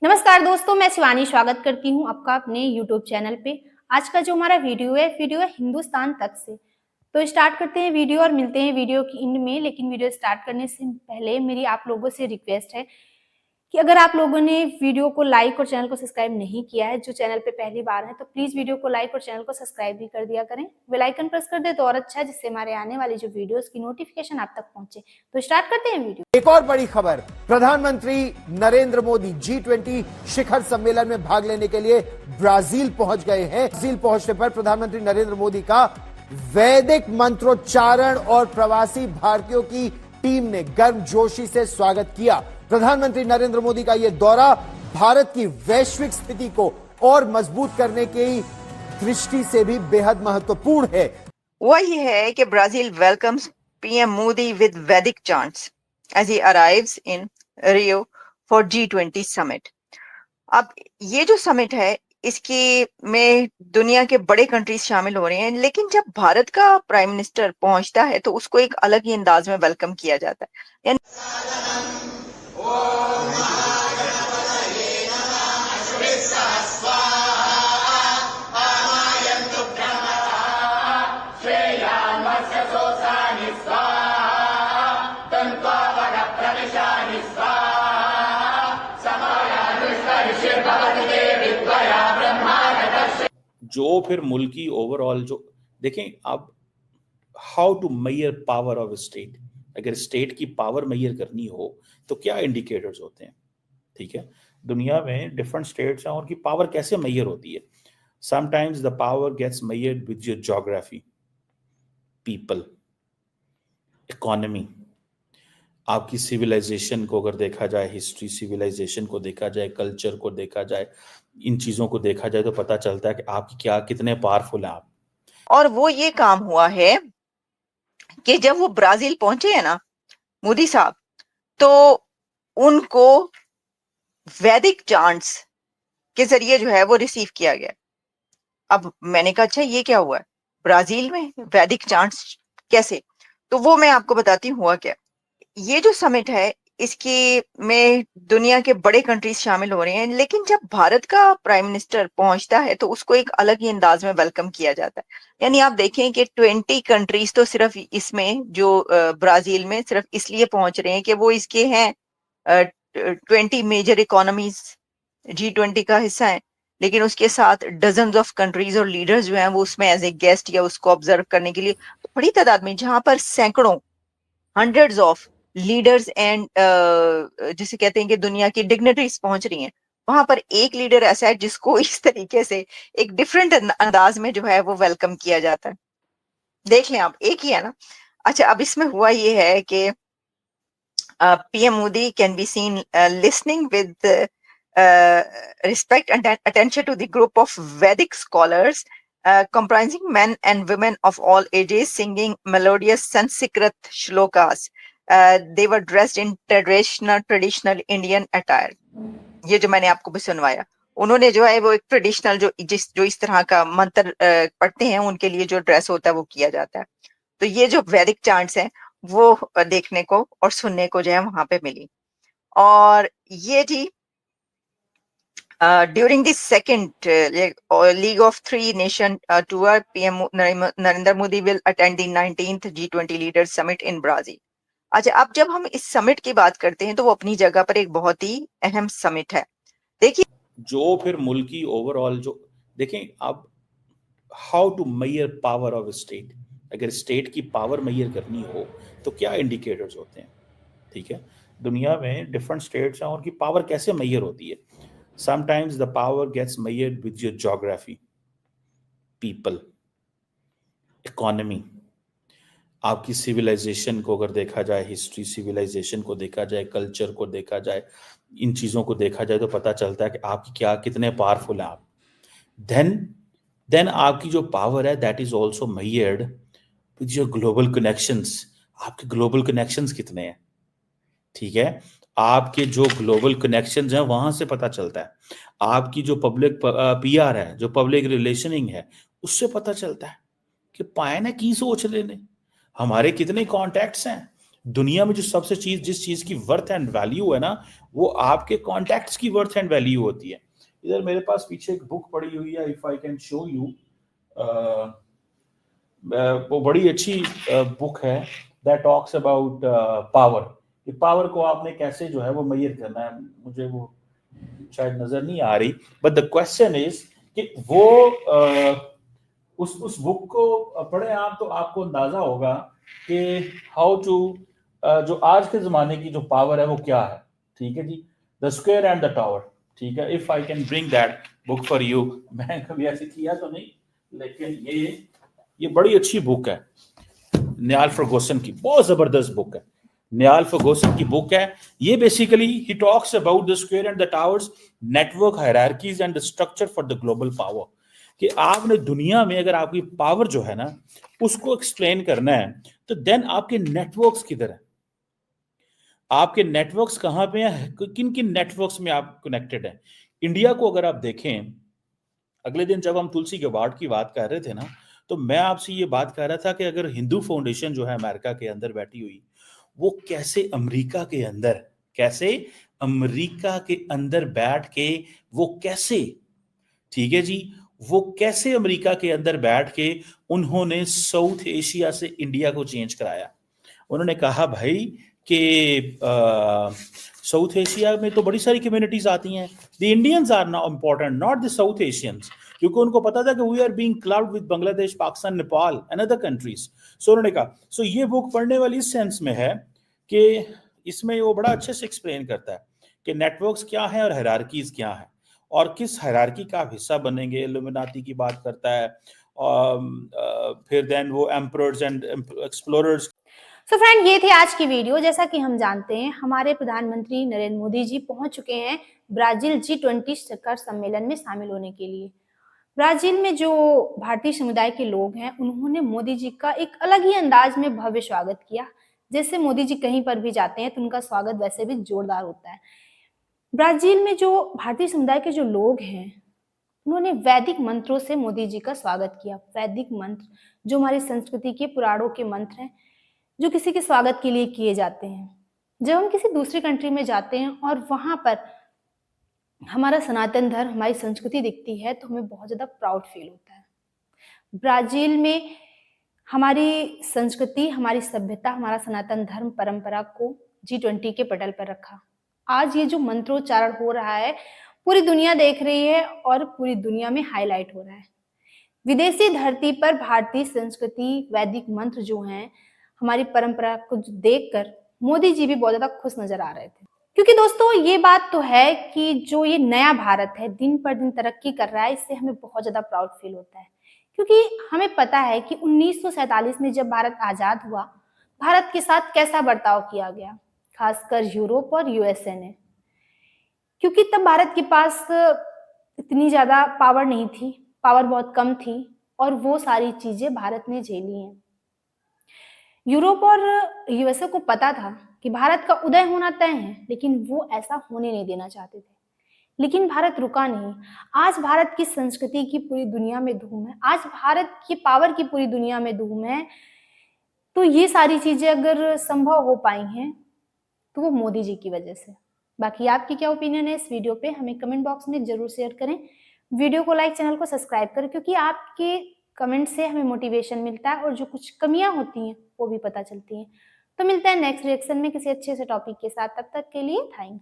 नमस्कार दोस्तों, मैं शिवानी स्वागत करती हूँ आपका अपने यूट्यूब चैनल पे। आज का जो हमारा वीडियो है हिंदुस्तान तक से। तो स्टार्ट करते हैं वीडियो और मिलते हैं वीडियो की एंड में। लेकिन वीडियो स्टार्ट करने से पहले मेरी आप लोगों से रिक्वेस्ट है कि अगर आप लोगों ने वीडियो को लाइक और चैनल को सब्सक्राइब नहीं किया है, जो चैनल पे पहली बार है, तो प्लीज वीडियो को लाइक और चैनल को सब्सक्राइब भी कर दिया करें। बेल आइकन प्रेस कर दे तो और अच्छा है, जिससे हमारे आने वाली जो वीडियोस की नोटिफिकेशन आप तक पहुंचे। तो स्टार्ट करते हैं वीडियो। एक और बड़ी खबर, प्रधानमंत्री नरेंद्र मोदी G20 शिखर सम्मेलन में भाग लेने के लिए ब्राजील पहुंच गए हैं। ब्राजील पहुंचने पर प्रधानमंत्री नरेंद्र मोदी का वैदिक मंत्रोच्चारण और प्रवासी भारतीयों की टीम ने गर्मजोशी से स्वागत किया। प्रधानमंत्री नरेंद्र मोदी का यह दौरा भारत की वैश्विक स्थिति को और मजबूत करने की दृष्टि से भी बेहद महत्वपूर्ण है। वो ये है कि Brazil welcomes PM Modi with वैदिक chants as he arrives in Rio for G20 summit। अब ये जो समिट है इसके में दुनिया के बड़े कंट्रीज शामिल हो रहे हैं, लेकिन जब भारत का प्राइम मिनिस्टर पहुंचता है तो उसको एक अलग ही अंदाज में वेलकम किया जाता है। जो फिर मुल्की ओवरऑल जो देखें आप, how to measure power of state. अगर स्टेट की पावर मेजर करनी हो तो क्या इंडिकेटर्स होते हैं? ठीक है, दुनिया में डिफरेंट स्टेट्स हैं, उनकी पावर कैसे मेजर होती है? Sometimes the power gets measured with your geography, people, economy. आपकी सिविलाइजेशन को अगर देखा जाए, हिस्ट्री सिविलाइजेशन को देखा जाए, कल्चर को देखा जाए, इन चीजों को देखा जाए तो पता चलता है कि आप क्या कितने पावरफुल हैं आप। और वो ये काम हुआ है कि जब वो ब्राजील पहुंचे हैं ना मोदी साहब, तो उनको वैदिक चांट्स के जरिए जो है वो रिसीव किया गया। अब मैंने कहा अच्छा ये क्या हुआ है ब्राजील में वैदिक चांट्स कैसे? तो वो मैं आपको बताती हूँ हुआ क्या। ये जो समिट है इसके में दुनिया के बड़े कंट्रीज शामिल हो रहे हैं, लेकिन जब भारत का प्राइम मिनिस्टर पहुंचता है तो उसको एक अलग ही अंदाज में वेलकम किया जाता है। यानी आप देखें कि 20 कंट्रीज तो सिर्फ इसमें जो ब्राजील में सिर्फ इसलिए पहुंच रहे हैं कि वो इसके हैं 20 मेजर इकोनॉमीज G20 का हिस्सा है, लेकिन उसके साथ डजन्स ऑफ कंट्रीज और लीडर्स जो हैं वो उसमें एज ए गेस्ट या उसको ऑब्जर्व करने के लिए तो बड़ी तादाद में, जहां पर सैकड़ों हंड्रेड्स ऑफ लीडर्स एंड जिसे कहते हैं कि दुनिया की डिग्निटरीज पहुंच रही हैं, वहां पर एक लीडर ऐसा है जिसको इस तरीके से एक डिफरेंट अंदाज में जो है वो वेलकम किया जाता है। देख लें आप, एक ही है ना। अच्छा, अब इसमें हुआ ये है कि PM Modi can be seen listening with respect and attention to the group of Vedic scholars comprising men and women of all ages singing melodious Sanskrit shlokas. They were dressed in traditional Indian attire. ये जो मैंने आपको भी सुनवाया, उन्होंने जो है वो एक ट्रेडिशनल जो इस तरह का मंत्र पढ़ते हैं उनके लिए जो ड्रेस होता है वो किया जाता है। तो ये जो वैदिक चांट्स हैं वो देखने को और सुनने को जो है वहां पे मिली। और ये जी during the second League of Three Nation tour, PM Narendra Modi will attend the 19th G20 Leaders Summit in Brazil. अच्छा, अब जब हम इस समिट की बात करते हैं तो वो अपनी जगह पर एक बहुत ही अहम समिट है। देखिए जो फिर मुल्की ओवरऑल जो देखें आप, how to measure power of state. अगर स्टेट की पावर मेजर करनी हो तो क्या इंडिकेटर्स होते हैं? ठीक है, दुनिया में डिफरेंट स्टेट्स हैं, उनकी पावर कैसे मेजर होती है? Sometimes the power gets measured with your geography, people, economy। आपकी सिविलाइजेशन को अगर देखा जाए, हिस्ट्री सिविलाइजेशन को देखा जाए, कल्चर को देखा जाए, इन चीजों को देखा जाए तो पता चलता है कि आप क्या कितने पावरफुल हैं आप। देन आपकी जो पावर है that is also measured with your global connections. आपके ग्लोबल कनेक्शंस कितने हैं? ठीक है, आपके जो ग्लोबल कनेक्शंस हैं वहां से पता चलता है। आपकी जो पब्लिक पीआर है, जो पब्लिक रिलेशनिंग है, उससे पता चलता है कि पाए ना की सोच रहे ने, हमारे कितने कॉन्टैक्ट्स हैं। दुनिया में जो सबसे जिस चीज की वर्थ एंड वैल्यू है ना, वो आपके कॉन्टैक्ट्स की वर्थ एंड वैल्यू होती है। इधर मेरे पास पीछे एक बुक पड़ी हुई है, if I can show you, वो बड़ी अच्छी बुक है, दैट टॉक्स अबाउट पावर, कि पावर को आपने कैसे जो है वो मेजर करना है। मुझे वो शायद नजर नहीं आ रही, बट द क्वेश्चन इज कि वो उस बुक को पढ़े आप तो आपको अंदाजा होगा कि हाउ टू जो आज के जमाने की जो पावर है वो क्या है। ठीक है जी, the square and the tower. ठीक है, if I can bring that book for you. मैं कभी ऐसे किया तो नहीं, लेकिन ये बड़ी अच्छी बुक है, नियाल फर्गुसन की, बहुत जबरदस्त बुक है। नियाल फर्गुसन की बुक है ये। Basically he talks about the square and the towers, network hierarchies and the structure for the global power. कि आपने दुनिया में अगर आपकी पावर जो है ना उसको एक्सप्लेन करना है, तो देन आपके नेटवर्क्स किधर है, आपके नेटवर्क्स कहां पे हैं, किन किन नेटवर्क्स में आप कनेक्टेड हैं। इंडिया को अगर आप देखें, अगले दिन जब हम तुलसी गबार्ड की बात कर रहे थे ना, तो मैं आपसे ये बात कर रहा था कि अगर हिंदू फाउंडेशन जो है अमेरिका के अंदर बैठी हुई, वो कैसे अमेरिका के अंदर बैठ के वो कैसे, ठीक है जी, वो कैसे अमेरिका के अंदर बैठ के उन्होंने साउथ एशिया से इंडिया को चेंज कराया। उन्होंने कहा भाई कि साउथ एशिया में तो बड़ी सारी कम्युनिटीज आती हैं, the Indians are now important, not the South Asians, क्योंकि उनको पता था कि we are being clubbed with Bangladesh, Pakistan, Nepal and other countries. So उन्होंने कहा, सो ये बुक पढ़ने वाली इस सेंस में है कि इसमें वो बड़ा अच्छे से एक्सप्लेन करता है कि नेटवर्क्स क्या है और हायरार्कीज क्या है, और किस हायरार्की का आप हिस्सा बनेंगे। इल्यूमिनाटी की बात करता है, फिर देन वो emperors and explorers. So friend, ये थी आज की वीडियो। जैसा कि हम जानते हैं, हमारे प्रधानमंत्री नरेंद्र मोदी जी पहुंच चुके हैं ब्राजील G20 शिखर सम्मेलन में शामिल होने के लिए। ब्राजील में जो भारतीय समुदाय के लोग हैं, उन्होंने मोदी जी का एक अलग ही अंदाज में भव्य स्वागत किया। जैसे मोदी जी कहीं पर भी जाते हैं तो उनका स्वागत वैसे भी जोरदार होता है। ब्राजील में जो भारतीय समुदाय के जो लोग हैं, उन्होंने वैदिक मंत्रों से मोदी जी का स्वागत किया। वैदिक मंत्र जो हमारी संस्कृति के पुराणों के मंत्र हैं, जो किसी के स्वागत के लिए किए जाते हैं। जब हम किसी दूसरी कंट्री में जाते हैं और वहां पर हमारा सनातन धर्म, हमारी संस्कृति दिखती है, तो हमें बहुत ज्यादा प्राउड फील होता है। ब्राजील में हमारी संस्कृति, हमारी सभ्यता, हमारा सनातन धर्म परंपरा को G20 के पटल पर रखा। आज ये जो मंत्रोच्चारण हो रहा है, पूरी दुनिया देख रही है और पूरी दुनिया में हाईलाइट हो रहा है। विदेशी धरती पर भारतीय संस्कृति, वैदिक मंत्र जो हैं, हमारी परंपरा को देखकर मोदी जी भी बहुत ज्यादा खुश नजर आ रहे थे। क्योंकि दोस्तों, ये बात तो है कि जो ये नया भारत है, दिन पर दिन तरक्की कर रहा है, इससे हमें बहुत ज्यादा प्राउड फील होता है। क्योंकि हमें पता है कि 1947 में जब भारत आजाद हुआ, भारत के साथ कैसा बर्ताव किया गया, खासकर यूरोप और USA ने। क्योंकि तब भारत के पास इतनी ज्यादा पावर नहीं थी, पावर बहुत कम थी, और वो सारी चीजें भारत ने झेली हैं। यूरोप और USA को पता था कि भारत का उदय होना तय है, लेकिन वो ऐसा होने नहीं देना चाहते थे। लेकिन भारत रुका नहीं। आज भारत की संस्कृति की पूरी दुनिया में धूम है, आज भारत की पावर की पूरी दुनिया में धूम है। तो ये सारी चीजें अगर संभव हो पाई हैं, तो वो मोदी जी की वजह से। बाकी आपकी क्या ओपिनियन है इस वीडियो पे, हमें कमेंट बॉक्स में जरूर शेयर करें। वीडियो को लाइक, चैनल को सब्सक्राइब करें, क्योंकि आपके कमेंट से हमें मोटिवेशन मिलता है और जो कुछ कमियां होती हैं वो भी पता चलती हैं। तो मिलते हैं नेक्स्ट रिएक्शन में किसी अच्छे से टॉपिक के साथ। तब तक के लिए थैंक यू।